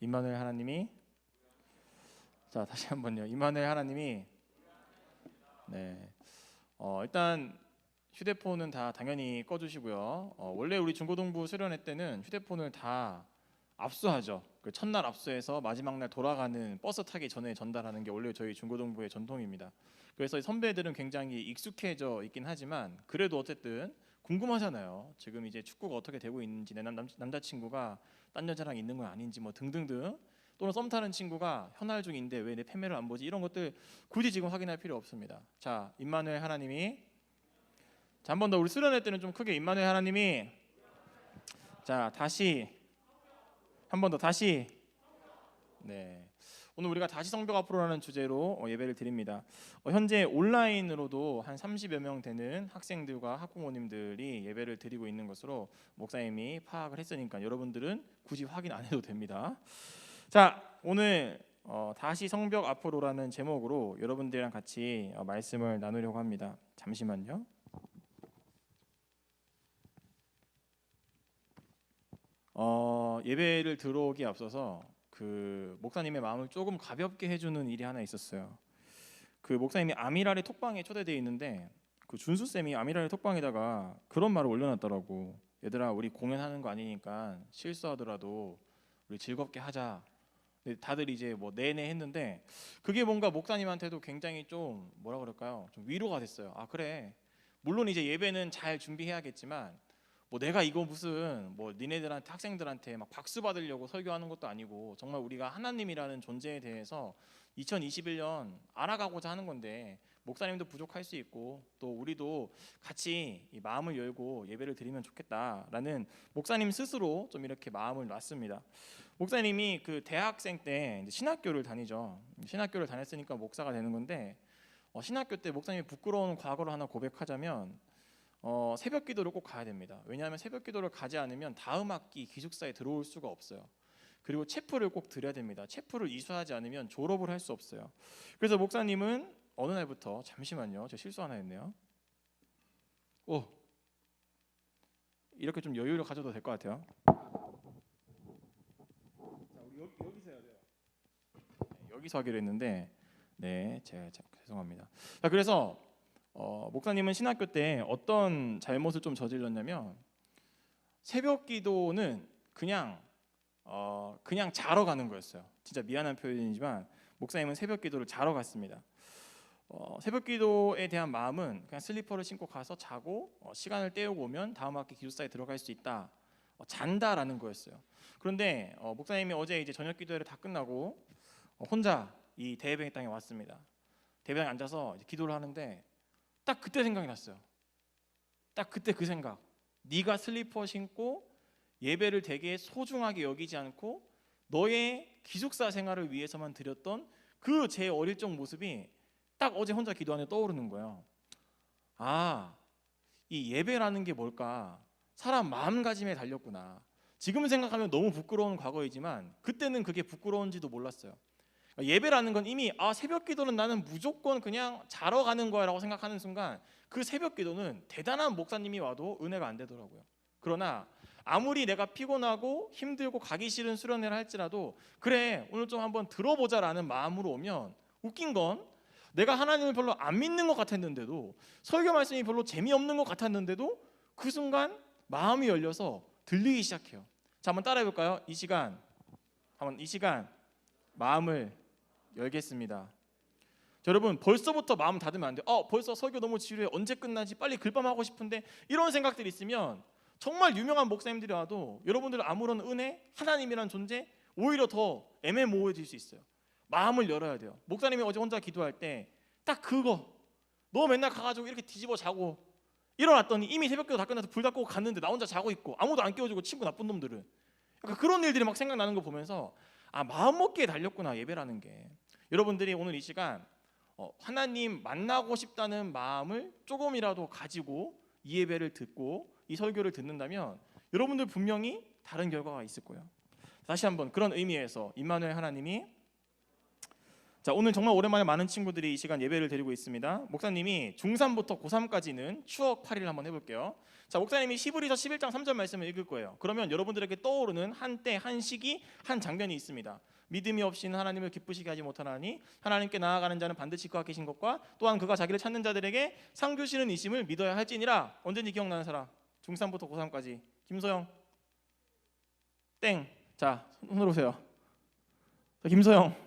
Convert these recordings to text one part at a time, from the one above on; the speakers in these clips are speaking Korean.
임마누엘 하나님이 자 다시 한번요. 임마누엘 하나님이 네. 일단 휴대폰은 다 당연히 꺼주시고요. 원래 우리 중고등부 수련회 때는 휴대폰을 다 압수하죠. 그 첫날 압수해서 마지막 날 돌아가는 버스 타기 전에 전달하는 게 원래 저희 중고등부의 전통입니다. 그래서 선배들은 굉장히 익숙해져 있긴 하지만 그래도 어쨌든 궁금하잖아요. 지금 이제 축구가 어떻게 되고 있는지, 내 남자친구가 딴 여자랑 있는 건 아닌지 뭐 등등등, 또는 썸 타는 친구가 현할 중인데 왜 내 패매를 안 보지, 이런 것들 굳이 지금 확인할 필요 없습니다. 자, 임마누엘 하나님이, 자, 한 번 더 우리 수련회 때는 좀 크게 임마누엘 하나님이, 자 다시 한 번 더 다시. 네, 오늘 우리가 다시 성벽 앞으로라는 주제로 예배를 드립니다. 현재 온라인으로도 한 30여 명 되는 학생들과 학부모님들이 예배를 드리고 있는 것으로 목사님이 파악을 했으니까 여러분들은 굳이 확인 안 해도 됩니다. 자, 오늘 다시 성벽 앞으로라는 제목으로 여러분들이랑 같이 말씀을 나누려고 합니다. 잠시만요. 예배를 들어오기 앞서서 그 목사님의 마음을 조금 가볍게 해주는 일이 하나 있었어요. 그 목사님이 아미라레 톡방에 초대되어 있는데 그 준수 쌤이 아미라레 톡방에다가 그런 말을 올려놨더라고. 얘들아, 우리 공연하는 거 아니니까 실수하더라도 우리 즐겁게 하자. 근데 다들 이제 뭐 내내 했는데 그게 뭔가 목사님한테도 굉장히 좀 뭐라 그럴까요? 좀 위로가 됐어요. 아 그래, 물론 이제 예배는 잘 준비해야겠지만 뭐 내가 이거 무슨 뭐 니네들한테, 학생들한테 막 박수 받으려고 설교하는 것도 아니고 정말 우리가 하나님이라는 존재에 대해서 2021년 알아가고자 하는 건데 목사님도 부족할 수 있고 또 우리도 같이 이 마음을 열고 예배를 드리면 좋겠다라는 목사님 스스로 좀 이렇게 마음을 놨습니다. 목사님이 그 대학생 때 신학교를 다니죠. 신학교를 다녔으니까 목사가 되는 건데 신학교 때 목사님이 부끄러운 과거를 하나 고백하자면 새벽 기도를 꼭 가야 됩니다. 왜냐하면 새벽 기도를 가지 않으면 다음 학기 기숙사에 들어올 수가 없어요. 그리고 체프를 꼭 드려야 됩니다. 체프를 이수하지 않으면 졸업을 할 수 없어요. 그래서 목사님은 어느 날부터, 잠시만요, 저 실수 하나 했네요. 이렇게 좀 여유를 가져도 될 것 같아요. 자, 우리 여기서 해야 돼요. 여기서 하기로 했는데 네, 제가 죄송합니다. 자, 그래서 목사님은 신학교 때 어떤 잘못을 좀 저질렀냐면 새벽 기도는 그냥 자러 가는 거였어요. 진짜 미안한 표현이지만 목사님은 새벽 기도를 자러 갔습니다. 새벽 기도에 대한 마음은 그냥 슬리퍼를 신고 가서 자고 시간을 때우고 오면 다음 학기 기숙사에 들어갈 수 있다, 잔다라는 거였어요. 그런데 목사님이 어제 이제 저녁 기도회를 다 끝나고 혼자 이 대예배당 땅에 왔습니다. 대배당에 앉아서 기도를 하는데 딱 그때 생각이 났어요. 딱 그때 그 생각. 네가 슬리퍼 신고 예배를 되게 소중하게 여기지 않고 너의 기숙사 생활을 위해서만 드렸던 그 제 어릴 적 모습이 딱 어제 혼자 기도하는데 떠오르는 거예요. 아, 이 예배라는 게 뭘까? 사람 마음가짐에 달렸구나. 지금 생각하면 너무 부끄러운 과거이지만 그때는 그게 부끄러운지도 몰랐어요. 예배라는 건 이미 새벽 기도는 나는 무조건 그냥 자러 가는 거야 라고 생각하는 순간 그 새벽 기도는 대단한 목사님이 와도 은혜가 안 되더라고요. 그러나 아무리 내가 피곤하고 힘들고 가기 싫은 수련회를 할지라도 그래 오늘 좀 한번 들어보자 라는 마음으로 오면, 웃긴 건 내가 하나님을 별로 안 믿는 것 같았는데도, 설교 말씀이 별로 재미없는 것 같았는데도 그 순간 마음이 열려서 들리기 시작해요. 자, 한번 따라해 볼까요? 이 시간 마음을 열겠습니다. 여러분, 벌써부터 마음 닫으면 안 돼요. 벌써 설교 너무 지루해, 언제 끝나지, 빨리 글밤하고 싶은데, 이런 생각들이 있으면 정말 유명한 목사님들이 와도 여러분들 아무런 은혜, 하나님이란 존재 오히려 더 애매모호해질 수 있어요. 마음을 열어야 돼요. 목사님이 어제 혼자 기도할 때 딱 그거, 너 맨날 가가지고 이렇게 뒤집어 자고 일어났더니 이미 새벽기도 다 끝나서 불 다 끄고 갔는데 나 혼자 자고 있고 아무도 안 깨워주고, 친구 나쁜 놈들은. 그러니까 그런 일들이 막 생각나는 거 보면서 마음 먹기에 달렸구나 예배라는 게. 여러분들이 오늘 이 시간 하나님 만나고 싶다는 마음을 조금이라도 가지고 이 예배를 듣고 이 설교를 듣는다면 여러분들 분명히 다른 결과가 있을 거예요. 다시 한번 그런 의미에서 임마누엘 하나님이, 자, 오늘 정말 오랜만에 많은 친구들이 이 시간 예배를 드리고 있습니다. 목사님이 중3부터 고3까지는 추억 파리를 한번 해볼게요. 자, 목사님이 히브리서 11장 3절 말씀을 읽을 거예요. 그러면 여러분들에게 떠오르는 한때, 한 시기, 한 장면이 있습니다. 믿음이 없이는 하나님을 기쁘시게 하지 못하나니 하나님께 나아가는 자는 반드시 그와 계신 것과 또한 그가 자기를 찾는 자들에게 상 주시는 이심을 믿어야 할지니라. 언제인지 기억나는 사람? 중3부터 고3까지. 김소영. 땡. 자, 손 들어오세요. 자, 김소영.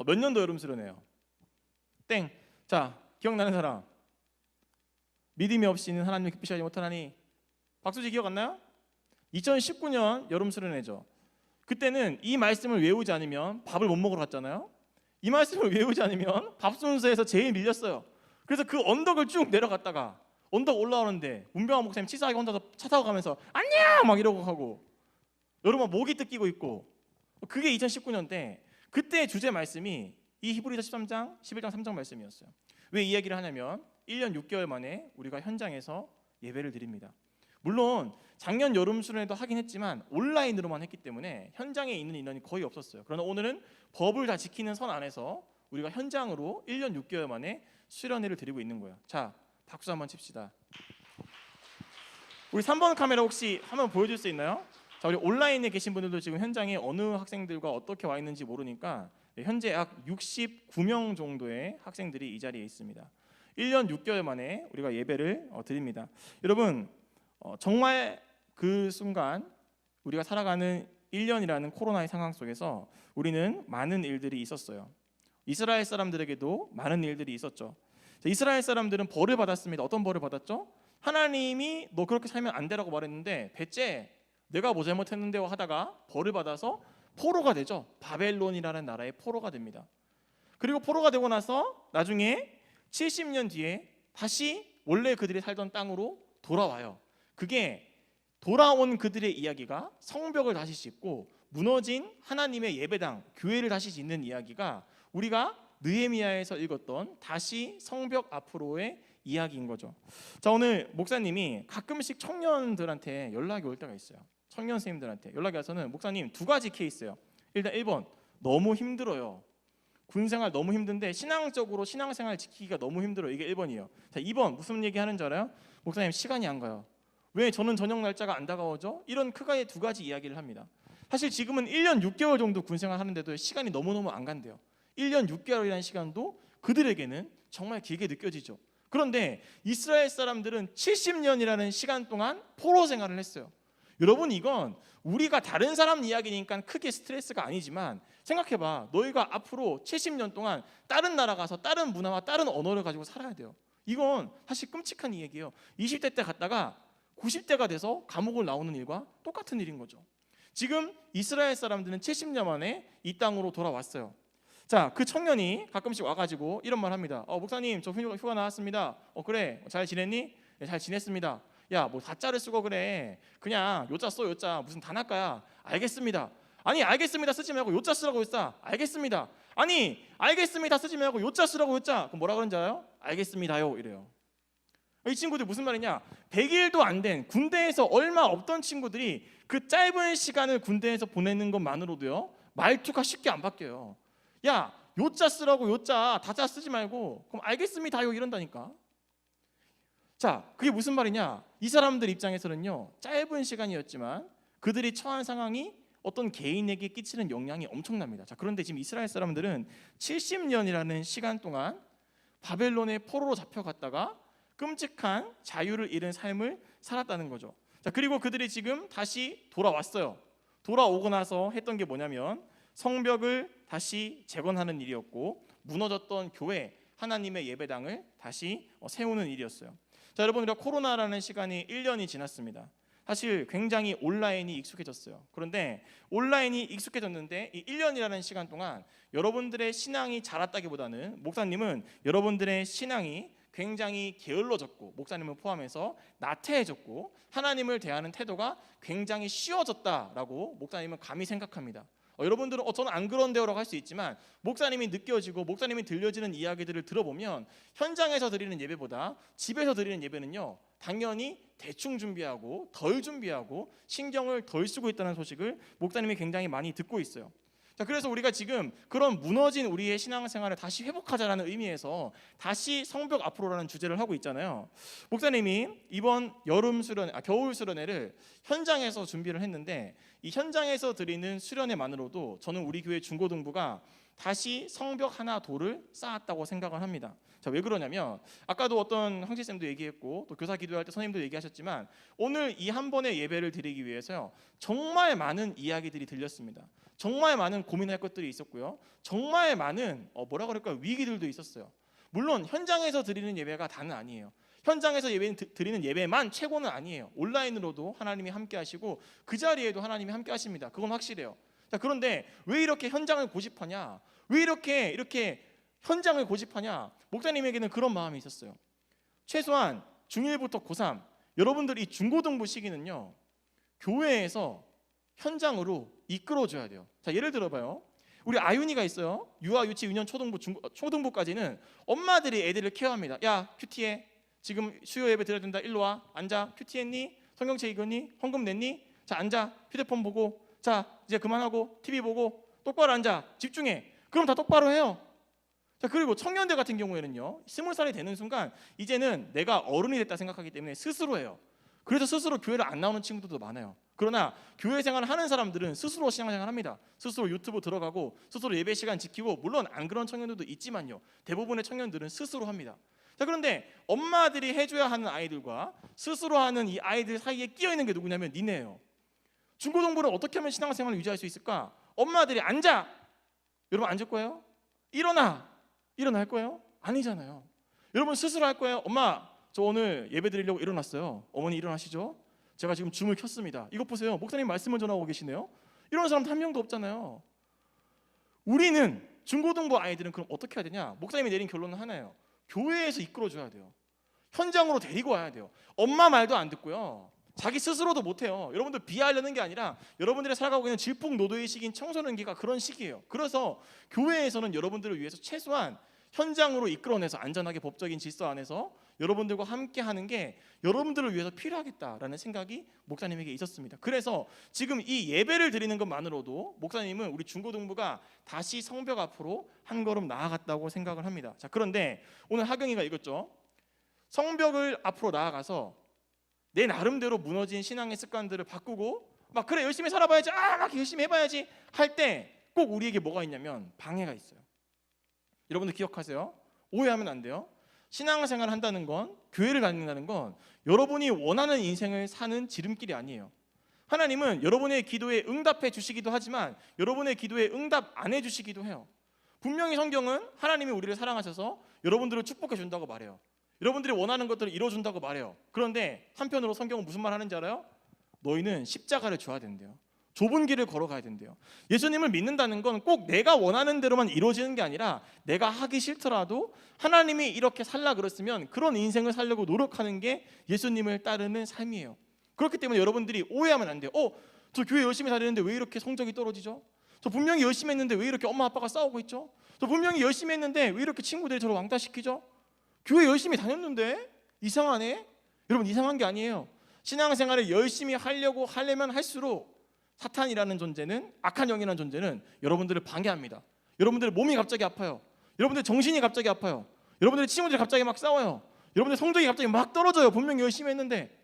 몇 년도 여름 수련회요? 땡. 자, 기억나는 사람? 믿음이 없이는 하나님을 기쁘시게 하지 못하나니. 박수지 기억 안 나요? 2019년 여름 수련회죠. 그때는 이 말씀을 외우지 않으면 밥을 못 먹으러 갔잖아요. 이 말씀을 외우지 않으면 밥 순서에서 제일 밀렸어요. 그래서 그 언덕을 쭉 내려갔다가 언덕 올라오는데 문병환 목사님 치사하게 혼자서 차 타고 가면서 안녕 막 이러고 하고 여러분 목이 뜯기고 있고. 그게 2019년 때 그때 주제 말씀이 이 히브리서 13장 11장 3장 말씀이었어요. 왜 이 이야기를 하냐면 1년 6개월 만에 우리가 현장에서 예배를 드립니다. 물론 작년 여름 수련회도 하긴 했지만 온라인으로만 했기 때문에 현장에 있는 인원이 거의 없었어요. 그러나 오늘은 법을 다 지키는 선 안에서 우리가 현장으로 1년 6개월 만에 수련회를 드리고 있는 거예요. 자, 박수 한번 칩시다. 우리 3번 카메라 혹시 한번 보여줄 수 있나요? 자, 우리 온라인에 계신 분들도 지금 현장에 어느 학생들과 어떻게 와 있는지 모르니까 현재 약 69명 정도의 학생들이 이 자리에 있습니다. 1년 6개월 만에 우리가 예배를 드립니다. 여러분, 정말 그 순간 우리가 살아가는 1년이라는 코로나의 상황 속에서 우리는 많은 일들이 있었어요. 이스라엘 사람들에게도 많은 일들이 있었죠. 이스라엘 사람들은 벌을 받았습니다. 어떤 벌을 받았죠? 하나님이 너 그렇게 살면 안 되라고 말했는데 배째 내가 뭐 잘못했는데요 하다가 벌을 받아서 포로가 되죠. 바벨론이라는 나라의 포로가 됩니다. 그리고 포로가 되고 나서 나중에 70년 뒤에 다시 원래 그들이 살던 땅으로 돌아와요. 그게 돌아온 그들의 이야기가 성벽을 다시 짓고 무너진 하나님의 예배당, 교회를 다시 짓는 이야기가 우리가 느헤미야에서 읽었던 다시 성벽 앞으로의 이야기인 거죠. 자, 오늘 목사님이 가끔씩 청년들한테 연락이 올 때가 있어요. 청년 선생님들한테 연락이 와서는 목사님 두 가지 케이스예요. 일단 1번 너무 힘들어요. 군생활 너무 힘든데 신앙적으로 신앙생활 지키기가 너무 힘들어요. 이게 1번이에요. 자, 2번 무슨 얘기 하는 줄 알아요? 목사님 시간이 안 가요. 왜 저는 저녁 날짜가 안 다가오죠? 이런 크게 두 가지 이야기를 합니다. 사실 지금은 1년 6개월 정도 군생활 하는데도 시간이 너무너무 안 간대요. 1년 6개월이라는 시간도 그들에게는 정말 길게 느껴지죠. 그런데 이스라엘 사람들은 70년이라는 시간 동안 포로 생활을 했어요. 여러분, 이건 우리가 다른 사람 이야기니까 크게 스트레스가 아니지만 생각해봐. 너희가 앞으로 70년 동안 다른 나라 가서 다른 문화와 다른 언어를 가지고 살아야 돼요. 이건 사실 끔찍한 이야기예요. 20대 때 갔다가 90대가 돼서 감옥을 나오는 일과 똑같은 일인 거죠. 지금 이스라엘 사람들은 70년 만에 이 땅으로 돌아왔어요. 자, 그 청년이 가끔씩 와가지고 이런 말 합니다. 목사님 저 휴가 나왔습니다. 그래 잘 지냈니? 네, 잘 지냈습니다. 야, 뭐 다자를 쓰고 그래. 그냥 요자 써. 요자 무슨 단아까야. 알겠습니다. 아니 알겠습니다 쓰지 말고 요자 쓰라고 요자. 알겠습니다. 아니 알겠습니다 쓰지 말고 요자 쓰라고 요자. 그럼 뭐라 그러는지 알아요? 알겠습니다요 이래요. 이 친구들 무슨 말이냐? 100일도 안 된 군대에서 얼마 없던 친구들이 그 짧은 시간을 군대에서 보내는 것만으로도요 말투가 쉽게 안 바뀌어요. 야, 요자 쓰라고 요자 다자 쓰지 말고 그럼 알겠습니다요 이런다니까. 자, 그게 무슨 말이냐? 이 사람들 입장에서는요 짧은 시간이었지만 그들이 처한 상황이 어떤 개인에게 끼치는 영향이 엄청납니다. 자, 그런데 지금 이스라엘 사람들은 70년이라는 시간 동안 바벨론의 포로로 잡혀갔다가 끔찍한 자유를 잃은 삶을 살았다는 거죠. 자, 그리고 그들이 지금 다시 돌아왔어요. 돌아오고 나서 했던 게 뭐냐면 성벽을 다시 재건하는 일이었고 무너졌던 교회, 하나님의 예배당을 다시 세우는 일이었어요. 자, 여러분, 우리가 코로나라는 시간이 1년이 지났습니다. 사실 굉장히 온라인이 익숙해졌어요. 그런데 온라인이 익숙해졌는데 이 1년이라는 시간 동안 여러분들의 신앙이 자랐다기보다는 목사님은 여러분들의 신앙이 굉장히 게을러졌고 목사님을 포함해서 나태해졌고 하나님을 대하는 태도가 굉장히 쉬워졌다라고 목사님은 감히 생각합니다. 여러분들은 저는 안 그런데요라고 할 수 있지만 목사님이 느껴지고 목사님이 들려지는 이야기들을 들어보면 현장에서 드리는 예배보다 집에서 드리는 예배는요 당연히 대충 준비하고 덜 준비하고 신경을 덜 쓰고 있다는 소식을 목사님이 굉장히 많이 듣고 있어요. 자, 그래서 우리가 지금 그런 무너진 우리의 신앙생활을 다시 회복하자라는 의미에서 다시 성벽 앞으로라는 주제를 하고 있잖아요. 목사님이 이번 겨울 수련회를 현장에서 준비를 했는데 이 현장에서 드리는 수련회만으로도 저는 우리 교회 중고등부가 다시 성벽 하나 돌을 쌓았다고 생각을 합니다. 자, 왜 그러냐면 아까도 어떤 황실쌤도 얘기했고 또 교사 기도할 때 선생님도 얘기하셨지만 오늘 이 한 번의 예배를 드리기 위해서요 정말 많은 이야기들이 들렸습니다. 정말 많은 고민할 것들이 있었고요. 정말 많은 뭐라 그럴까요? 위기들도 있었어요. 물론 현장에서 드리는 예배가 다는 아니에요. 현장에서 드리는 예배만 최고는 아니에요. 온라인으로도 하나님이 함께 하시고 그 자리에도 하나님이 함께 하십니다. 그건 확실해요. 자, 그런데 왜 이렇게 현장을 고집하냐? 왜 이렇게 현장을 고집하냐? 목사님에게는 그런 마음이 있었어요. 최소한 중1부터 고3 여러분들 이 중고등부 시기는요 교회에서 현장으로 이끌어줘야 돼요. 자, 예를 들어봐요. 우리 아윤이가 있어요. 유아, 유치, 유년, 초등부까지는 엄마들이 애들을 케어합니다. 야, 큐티해. 지금 수요 예배 드려야 된다. 일로 와. 앉아. 큐티했니? 성경책 읽었니? 헌금 냈니? 자, 앉아. 휴대폰 보고. 자, 이제 그만하고 TV 보고 똑바로 앉아. 집중해. 그럼 다 똑바로 해요. 자, 그리고 청년들 같은 경우에는요 20살이 되는 순간 이제는 내가 어른이 됐다 생각하기 때문에 스스로 해요. 그래서 스스로 교회를 안 나오는 친구들도 많아요. 그러나 교회 생활을 하는 사람들은 스스로 신앙생활을 합니다. 스스로 유튜브 들어가고 스스로 예배 시간 지키고, 물론 안 그런 청년들도 있지만요 대부분의 청년들은 스스로 합니다. 자, 그런데 엄마들이 해줘야 하는 아이들과 스스로 하는 이 아이들 사이에 끼어있는 게 누구냐면 니네예요. 중고등부를 어떻게 하면 신앙생활을 유지할 수 있을까? 엄마들이 앉아! 여러분 앉을 거예요? 일어날 거예요? 아니잖아요. 여러분 스스로 할 거예요? 엄마, 저 오늘 예배 드리려고 일어났어요. 어머니 일어나시죠? 제가 지금 줌을 켰습니다. 이것 보세요. 목사님 말씀을 전하고 계시네요. 이런 사람 한 명도 없잖아요. 우리는 중고등부 아이들은 그럼 어떻게 해야 되냐? 목사님이 내린 결론은 하나예요. 교회에서 이끌어줘야 돼요. 현장으로 데리고 와야 돼요. 엄마 말도 안 듣고요. 자기 스스로도 못해요. 여러분들 비하하려는 게 아니라 여러분들이 살아가고 있는 질풍노도의 시기인 청소년기가 그런 시기예요. 그래서 교회에서는 여러분들을 위해서 최소한 현장으로 이끌어내서 안전하게 법적인 질서 안에서 여러분들과 함께 하는 게 여러분들을 위해서 필요하겠다라는 생각이 목사님에게 있었습니다. 그래서 지금 이 예배를 드리는 것만으로도 목사님은 우리 중고등부가 다시 성벽 앞으로 한 걸음 나아갔다고 생각을 합니다. 자, 그런데 오늘 하경이가 읽었죠. 성벽을 앞으로 나아가서 내 나름대로 무너진 신앙의 습관들을 바꾸고 막 그래 열심히 살아봐야지, 막 열심히 해봐야지 할 때 꼭 우리에게 뭐가 있냐면 방해가 있어요. 여러분들 기억하세요. 오해하면 안 돼요. 신앙생활을 한다는 건, 교회를 다닌다는 건 여러분이 원하는 인생을 사는 지름길이 아니에요. 하나님은 여러분의 기도에 응답해 주시기도 하지만 여러분의 기도에 응답 안 해주시기도 해요. 분명히 성경은 하나님이 우리를 사랑하셔서 여러분들을 축복해 준다고 말해요. 여러분들이 원하는 것들을 이뤄준다고 말해요. 그런데 한편으로 성경은 무슨 말 하는지 알아요? 너희는 십자가를 져야 된대요. 좁은 길을 걸어가야 된대요. 예수님을 믿는다는 건 꼭 내가 원하는 대로만 이루어지는 게 아니라 내가 하기 싫더라도 하나님이 이렇게 살라 그랬으면 그런 인생을 살려고 노력하는 게 예수님을 따르는 삶이에요. 그렇기 때문에 여러분들이 오해하면 안 돼요. 저 교회 열심히 다니는데 왜 이렇게 성적이 떨어지죠? 저 분명히 열심히 했는데 왜 이렇게 엄마 아빠가 싸우고 있죠? 저 분명히 열심히 했는데 왜 이렇게 친구들이 저를 왕따시키죠? 교회 열심히 다녔는데 이상하네? 여러분 이상한 게 아니에요. 신앙생활을 열심히 하려면 할수록 사탄이라는 존재는, 악한 영이라는 존재는 여러분들을 방해합니다. 여러분들의 몸이 갑자기 아파요. 여러분들의 정신이 갑자기 아파요. 여러분들의 친구들이 갑자기 막 싸워요. 여러분들의 성적이 갑자기 막 떨어져요. 분명히 열심히 했는데.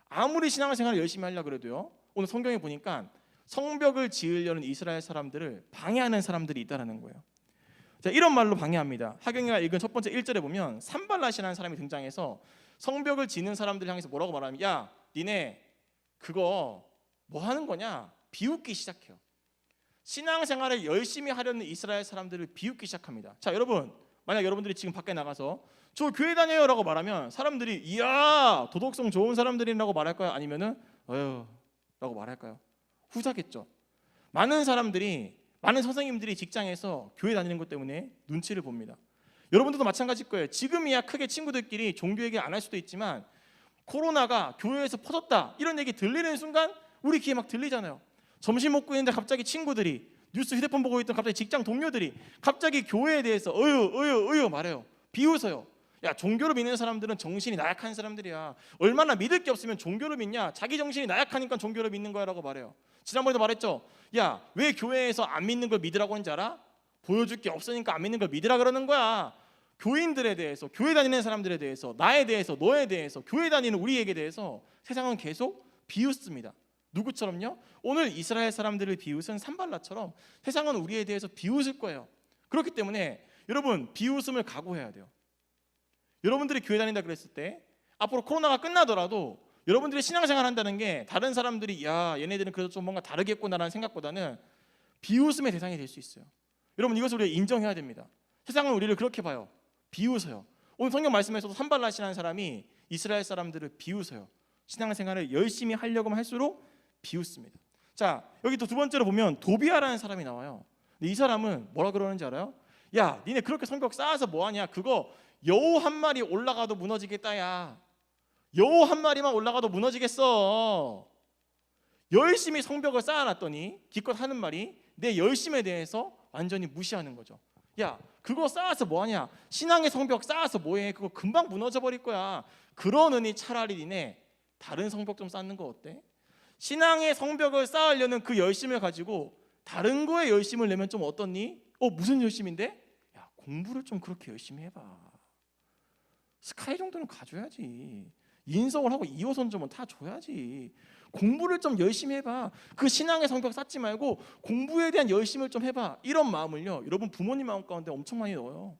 아무리 신앙생활을 열심히 하려고 그래도요, 오늘 성경에 보니까 성벽을 지으려는 이스라엘 사람들을 방해하는 사람들이 있다는 거예요. 자, 이런 말로 방해합니다. 하경이가 읽은 첫 번째 1절에 보면 산발랏이라는 사람이 등장해서 성벽을 지는 사람들을 향해서 뭐라고 말하면, 야, 니네 그거 뭐 하는 거냐? 비웃기 시작해요. 신앙생활을 열심히 하려는 이스라엘 사람들을 비웃기 시작합니다. 자, 여러분, 만약 여러분들이 지금 밖에 나가서 저 교회 다녀요 라고 말하면 사람들이 이야 도덕성 좋은 사람들이라고 말할까요? 아니면은 어휴 라고 말할까요? 후자겠죠. 많은 선생님들이 직장에서 교회 다니는 것 때문에 눈치를 봅니다. 여러분들도 마찬가지일 거예요. 지금이야 크게 친구들끼리 종교 얘기 안 할 수도 있지만 코로나가 교회에서 퍼졌다 이런 얘기 들리는 순간 우리 귀에 막 들리잖아요. 점심 먹고 있는데 갑자기 친구들이 뉴스 휴대폰 보고 있던 갑자기 직장 동료들이 갑자기 교회에 대해서 어휴 말해요. 비웃어요. 야, 종교를 믿는 사람들은 정신이 나약한 사람들이야. 얼마나 믿을 게 없으면 종교를 믿냐? 자기 정신이 나약하니까 종교를 믿는 거야 라고 말해요. 지난번에도 말했죠. 야, 왜 교회에서 안 믿는 걸 믿으라고 하는지 알아? 보여줄 게 없으니까 안 믿는 걸 믿으라 그러는 거야. 교인들에 대해서, 교회 다니는 사람들에 대해서, 나에 대해서, 너에 대해서, 교회 다니는 우리에게 대해서 세상은 계속 비웃습니다. 누구처럼요? 오늘 이스라엘 사람들을 비웃은 산발라처럼 세상은 우리에 대해서 비웃을 거예요. 그렇기 때문에 여러분, 비웃음을 각오해야 돼요. 여러분들이 교회 다닌다 그랬을 때 앞으로 코로나가 끝나더라도 여러분들이 신앙생활 한다는 게 다른 사람들이 야, 얘네들은 그래도 좀 뭔가 다르겠구나라는 생각보다는 비웃음의 대상이 될 수 있어요. 여러분, 이것을 우리가 인정해야 됩니다. 세상은 우리를 그렇게 봐요. 비웃어요. 오늘 성경 말씀에서도 산발랏이라는 사람이 이스라엘 사람들을 비웃어요. 신앙생활을 열심히 하려고 할수록 비웃습니다. 자, 여기 또 두 번째로 보면 도비아라는 사람이 나와요. 근데 이 사람은 뭐라 그러는지 알아요? 야, 니네 그렇게 성벽 쌓아서 뭐하냐? 그거 여우 한 마리 올라가도 무너지겠다. 야, 여우 한 마리만 올라가도 무너지겠어. 열심히 성벽을 쌓아놨더니 기껏 하는 말이 내 열심에 대해서 완전히 무시하는 거죠. 야, 그거 쌓아서 뭐하냐? 신앙의 성벽 쌓아서 뭐해? 그거 금방 무너져 버릴 거야. 그러느니 차라리 니네 다른 성벽 좀 쌓는 거 어때? 신앙의 성벽을 쌓으려는 그 열심을 가지고 다른 거에 열심을 내면 좀 어떻니? 무슨 열심인데? 야, 공부를 좀 그렇게 열심히 해봐. 스카이 정도는 가줘야지. 인성을 하고 2호선 점은 다 줘야지. 공부를 좀 열심히 해봐. 그 신앙의 성벽 쌓지 말고 공부에 대한 열심을 좀 해봐. 이런 마음을요, 여러분 부모님 마음 가운데 엄청 많이 넣어요.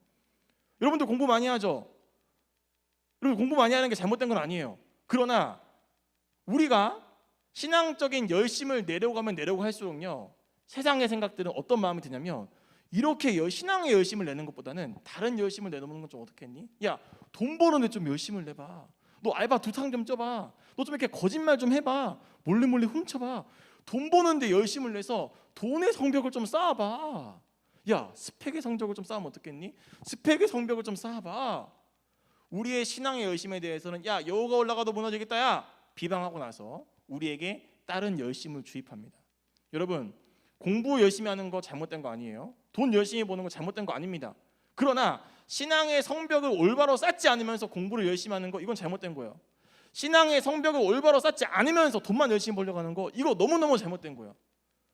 여러분들 공부 많이 하죠? 여러분 공부 많이 하는 게 잘못된 건 아니에요. 그러나 우리가 신앙적인 열심을 내려가면 내려고 할수록요, 세상의 생각들은 어떤 마음이 드냐면 이렇게 신앙의 열심을 내는 것보다는 다른 열심을 내놓는 건 좀 어떻겠니? 야, 돈 버는데 좀 열심을 내봐. 너 알바 2탕 좀 쪄봐. 너 좀 이렇게 거짓말 좀 해봐. 몰래 훔쳐봐. 돈 버는데 열심을 내서 돈의 성벽을 좀 쌓아봐. 야, 스펙의 성벽을 좀 쌓으면 어떻겠니? 스펙의 성벽을 좀 쌓아봐. 우리의 신앙의 열심에 대해서는 야, 여우가 올라가도 무너지겠다. 야, 비방하고 나서 우리에게 다른 열심을 주입합니다. 여러분, 공부 열심히 하는 거 잘못된 거 아니에요. 돈 열심히 버는 거 잘못된 거 아닙니다. 그러나 신앙의 성벽을 올바로 쌓지 않으면서 공부를 열심히 하는 거, 이건 잘못된 거예요. 신앙의 성벽을 올바로 쌓지 않으면서 돈만 열심히 벌려고 하는 거, 이거 너무너무 잘못된 거예요.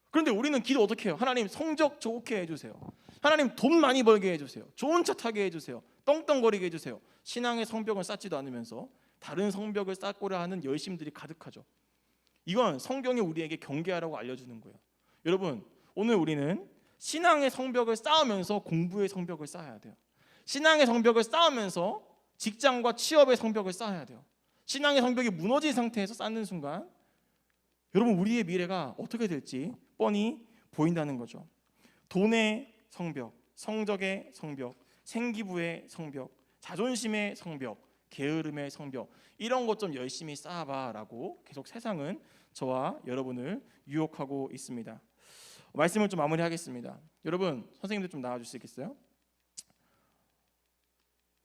그런데 우리는 기도 어떻게 해요? 하나님 성적 좋게 해주세요. 하나님 돈 많이 벌게 해주세요. 좋은 차 타게 해주세요. 떵떵거리게 해주세요. 신앙의 성벽을 쌓지도 않으면서 다른 성벽을 쌓고자 하는 열심들이 가득하죠. 이건 성경이 우리에게 경계하라고 알려주는 거예요. 여러분, 오늘 우리는 신앙의 성벽을 쌓으면서 공부의 성벽을 쌓아야 돼요. 신앙의 성벽을 쌓으면서 직장과 취업의 성벽을 쌓아야 돼요. 신앙의 성벽이 무너진 상태에서 쌓는 순간 여러분, 우리의 미래가 어떻게 될지 뻔히 보인다는 거죠. 돈의 성벽, 성적의 성벽, 생기부의 성벽, 자존심의 성벽, 게으름의 성벽, 이런 것 좀 열심히 쌓아봐 라고 계속 세상은 저와 여러분을 유혹하고 있습니다. 말씀을 좀 마무리하겠습니다. 여러분, 선생님들 좀 나와줄 수 있겠어요?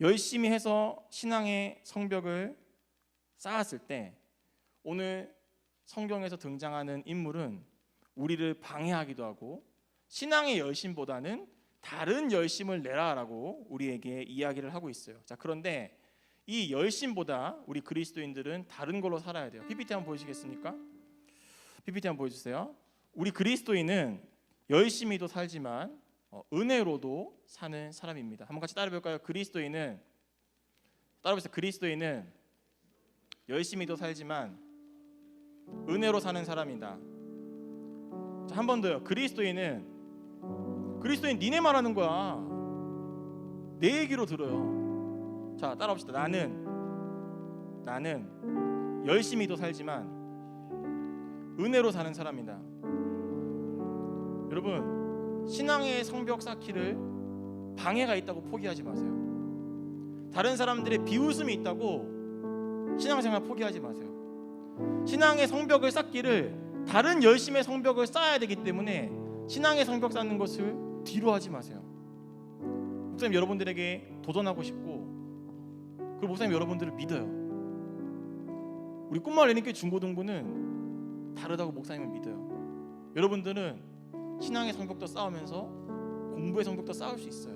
열심히 해서 신앙의 성벽을 쌓았을 때 오늘 성경에서 등장하는 인물은 우리를 방해하기도 하고 신앙의 열심보다는 다른 열심을 내라라고 우리에게 이야기를 하고 있어요. 자, 그런데 이 열심보다 우리 그리스도인들은 다른 걸로 살아야 돼요. PPT 한번 보여주시겠습니까? PPT 한번 보여주세요. 우리 그리스도인은 열심히도 살지만 은혜로도 사는 사람입니다. 한번 같이 따라해볼까요? 그리스도인은, 따라해보세요. 그리스도인은 열심히도 살지만 은혜로 사는 사람이다. 자, 한 번 더요. 그리스도인 니네 말하는 거야. 내 얘기로 들어요. 자, 따라합시다. 나는 열심히도 살지만 은혜로 사는 사람이다. 여러분, 신앙의 성벽 쌓기를 방해가 있다고 포기하지 마세요. 다른 사람들의 비웃음이 있다고 신앙생활 포기하지 마세요. 신앙의 성벽을 쌓기를 다른 열심의 성벽을 쌓아야 되기 때문에 신앙의 성벽 쌓는 것을 뒤로 하지 마세요. 목사님 여러분들에게 도전하고 싶고, 그리고 목사님 여러분들을 믿어요. 우리 꿈마을 예능교회 중고등부는 다르다고 목사님은 믿어요. 여러분들은 신앙의 성벽도 쌓으면서 공부의 성벽도 쌓을 수 있어요.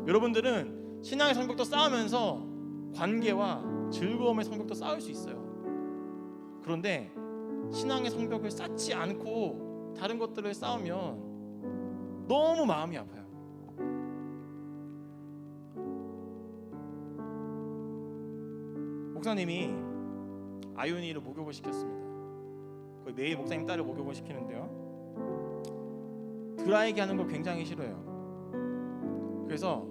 여러분들은 신앙의 성벽도 쌓으면서 관계와 즐거움의 성벽도 쌓을 수 있어요. 그런데 신앙의 성벽을 쌓지 않고 다른 것들을 쌓으면 너무 마음이 아파요. 목사님이 아윤이를 목욕을 시켰습니다. 거의 매일 목사님 딸을 목욕을 시키는데요, 드라이기 하는 걸 굉장히 싫어해요. 그래서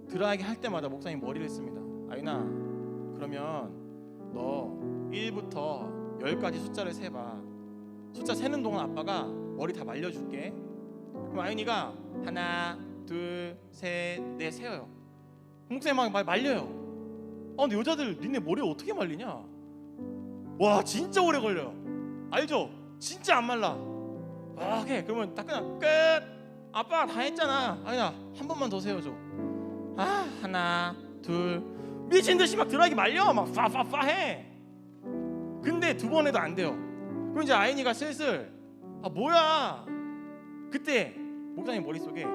드라이기 할 때마다 목사님 머리를 씁니다. 아윤아, 그러면 너 1부터 10까지 숫자를 세봐. 숫자 세는 동안 아빠가 머리 다 말려줄게. 그럼 아윤이가 하나, 둘, 셋, 넷 세어요. 목사님 막 말려요. 근데 여자들 니네 머리 어떻게 말리냐? 와, 진짜 오래 걸려요. 알죠? 진짜 안 말라. 해. 그러면 딱 그냥 끝. 아빠가 다 했잖아. 아윤아, 한 번만 더 세워줘. 하나, 둘. 미친 듯이 막 드라이기 말려. 막 파파파 해. 근데 두 번 해도 안 돼요. 그럼 이제 아윤이가 슬슬 뭐야? 그때 목사님 머릿속에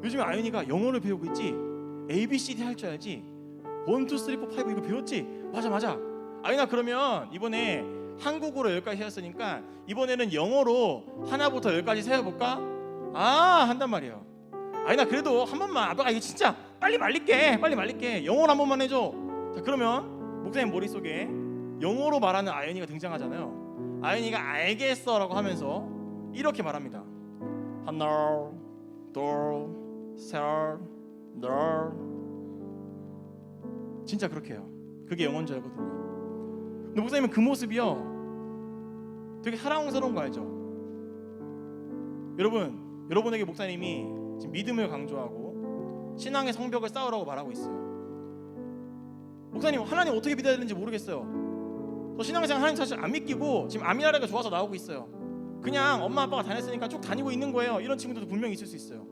요즘에 아윤이가 영어를 배우고 있지. ABCD 할 줄 알지. 1, 2, 3, 4, 5 이거 배웠지? 맞아. 아윤아, 그러면 이번에 한국어로 10까지 세웠으니까 이번에는 영어로 하나부터 10까지 세워볼까? 한단 말이에요. 아윤아, 그래도 한 번만, 아빠가 이거 진짜 빨리 말릴게. 영어로 한 번만 해줘. 자, 그러면 목사님 머릿속에 영어로 말하는 아윤이가 등장하잖아요. 아윤이가 알겠어 라고 하면서 이렇게 말합니다. 하나, 둘, 셋, 넷. 진짜 그렇게 해요. 그게 영어인 줄 알거든요. 근데 목사님은 그 모습이요, 되게 사랑스러운 거 알죠? 여러분에게 목사님이 지금 믿음을 강조하고 신앙의 성벽을 쌓으라고 말하고 있어요. 목사님, 하나님 어떻게 믿어야 되는지 모르겠어요. 저 신앙생활 하나님 사실 안 믿기고 지금 아미라레가 좋아서 나오고 있어요. 그냥 엄마 아빠가 다녔으니까 쭉 다니고 있는 거예요. 이런 친구들도 분명히 있을 수 있어요.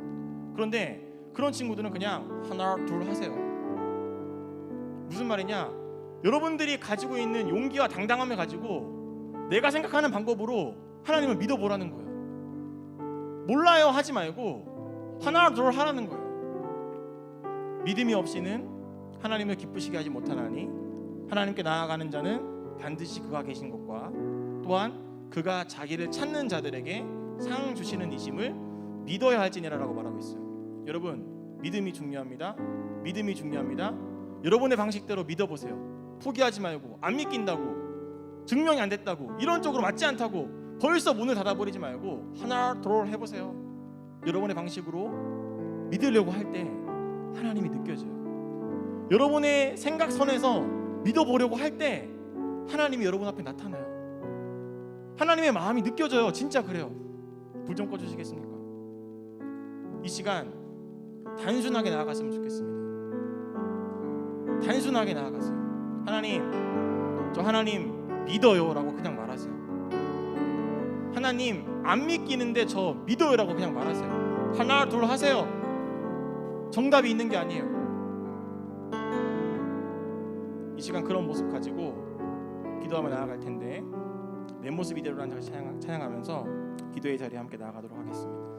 그런데 그런 친구들은 그냥 하나, 둘 하세요. 무슨 말이냐? 여러분들이 가지고 있는 용기와 당당함을 가지고 내가 생각하는 방법으로 하나님을 믿어보라는 거예요. 몰라요 하지 말고 하나, 둘 하라는 거예요. 믿음이 없이는 하나님을 기쁘시게 하지 못하나니 하나님께 나아가는 자는 반드시 그가 계신 것과 또한 그가 자기를 찾는 자들에게 상 주시는 이심을 믿어야 할지니라라고 말하고 있어요. 여러분, 믿음이 중요합니다. 여러분의 방식대로 믿어보세요. 포기하지 말고, 안 믿긴다고, 증명이 안 됐다고, 이런 쪽으로 맞지 않다고 벌써 문을 닫아버리지 말고 하나, 둘 해보세요. 여러분의 방식으로 믿으려고 할 때 하나님이 느껴져요. 여러분의 생각선에서 믿어보려고 할 때 하나님이 여러분 앞에 나타나요. 하나님의 마음이 느껴져요. 진짜 그래요. 불 좀 꺼주시겠습니까? 이 시간 단순하게 나아갔으면 좋겠습니다. 단순하게 나아가세요. 하나님, 저 하나님 믿어요 라고 그냥 말하세요. 하나님, 안 믿기는데 저 믿어요 라고 그냥 말하세요. 하나, 둘 하세요. 정답이 있는 게 아니에요. 이 시간 그런 모습 가지고 기도하며 나아갈 텐데, 내 모습 이대로라는 찬양하면서 기도의 자리에 함께 나아가도록 하겠습니다.